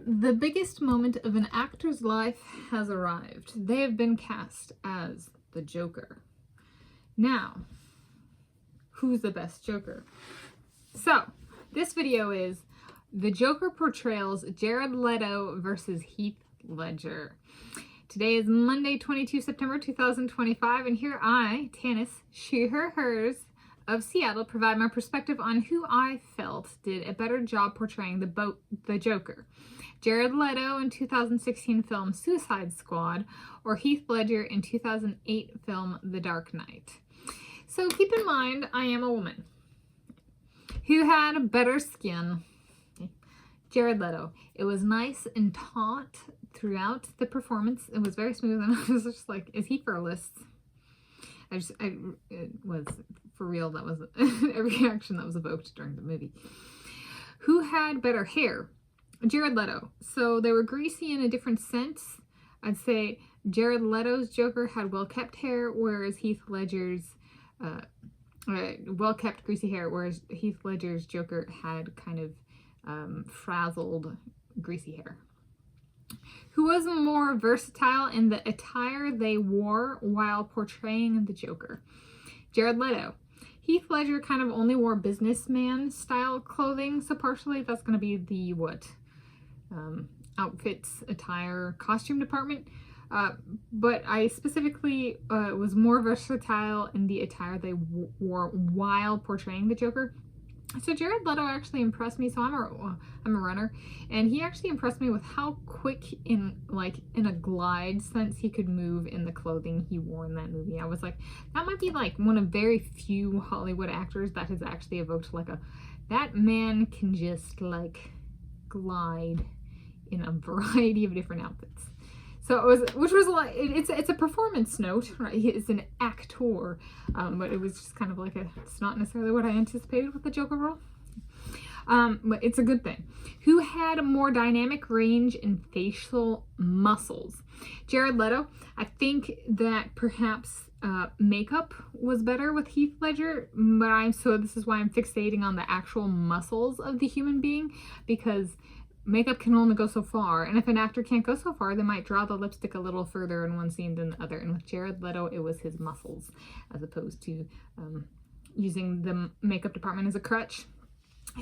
The biggest moment of an actor's life has arrived. They have been cast as the Joker. Now, who's the best Joker? So, this video is the Joker portrayals Jared Leto versus Heath Ledger. Today is Monday, 22 September 2025, and here I, Tanis, she, her, hers, of Seattle, provide my perspective on who I felt did a better job portraying the Joker. Jared Leto in 2016 film Suicide Squad, or Heath Ledger in 2008 film The Dark Knight. So keep in mind, I am a woman who had better skin. Jared Leto. It was nice and taut throughout the performance. It was very smooth, and I was just like, is he fearless? It was for real. That was a reaction that was evoked during the movie. Who had better hair? Jared Leto. So they were greasy in a different sense. I'd say Jared Leto's Joker had well-kept hair, whereas Heath Ledger's well-kept greasy hair, whereas Heath Ledger's Joker had kind of frazzled greasy hair. Who was more versatile in the attire they wore while portraying the Joker? Jared Leto. Heath Ledger kind of only wore businessman style clothing, so partially that's going to be the outfits, attire, costume department. But I specifically was more versatile in the attire they wore while portraying the Joker. So Jared Leto actually impressed me. So I'm a runner, and he actually impressed me with how quick in a glide sense he could move in the clothing he wore in that movie. I was like, that might be like one of very few Hollywood actors that has actually evoked like that man can just like glide in a variety of different outfits. So it was, which was like, it's a performance note, right? He's an actor, but it was just kind of like it's not necessarily what I anticipated with the Joker role. But it's a good thing. Who had more dynamic range and facial muscles? Jared Leto. I think that perhaps makeup was better with Heath Ledger, but this is why I'm fixating on the actual muscles of the human being, because makeup can only go so far, and if an actor can't go so far, they might draw the lipstick a little further in one scene than the other. And with Jared Leto, it was his muscles, as opposed to using the makeup department as a crutch.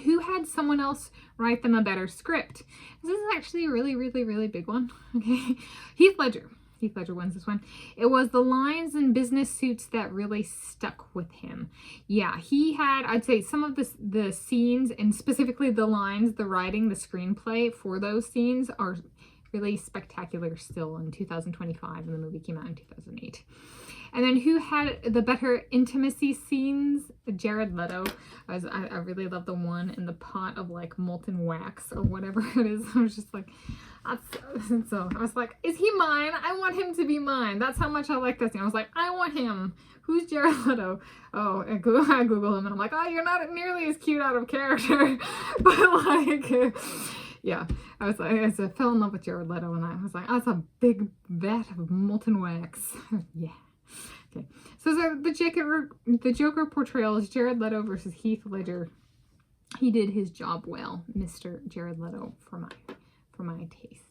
Who had someone else write them a better script? This is actually a really, really, really big one. Okay, Heath Ledger. Heath Ledger wins this one. It was the lines and business suits that really stuck with him. Yeah, he had, I'd say, some of the scenes, and specifically the lines, the writing, the screenplay for those scenes are really spectacular still in 2025, and the movie came out in 2008. And then who had the better intimacy scenes? Jared Leto. I really love the one in the pot of like molten wax or whatever it is. I was just like, so I was like, is he mine? I want him to be mine. That's how much I like that scene. I was like, I want him. Who's Jared Leto? Oh, I Google him, and I'm like, oh, you're not nearly as cute out of character. But like, yeah, I fell in love with Jared Leto, and I was like, that's a big vat of molten wax. Yeah. Okay, so the Joker portrayal is Jared Leto versus Heath Ledger. He did his job well, Mr. Jared Leto, for my taste.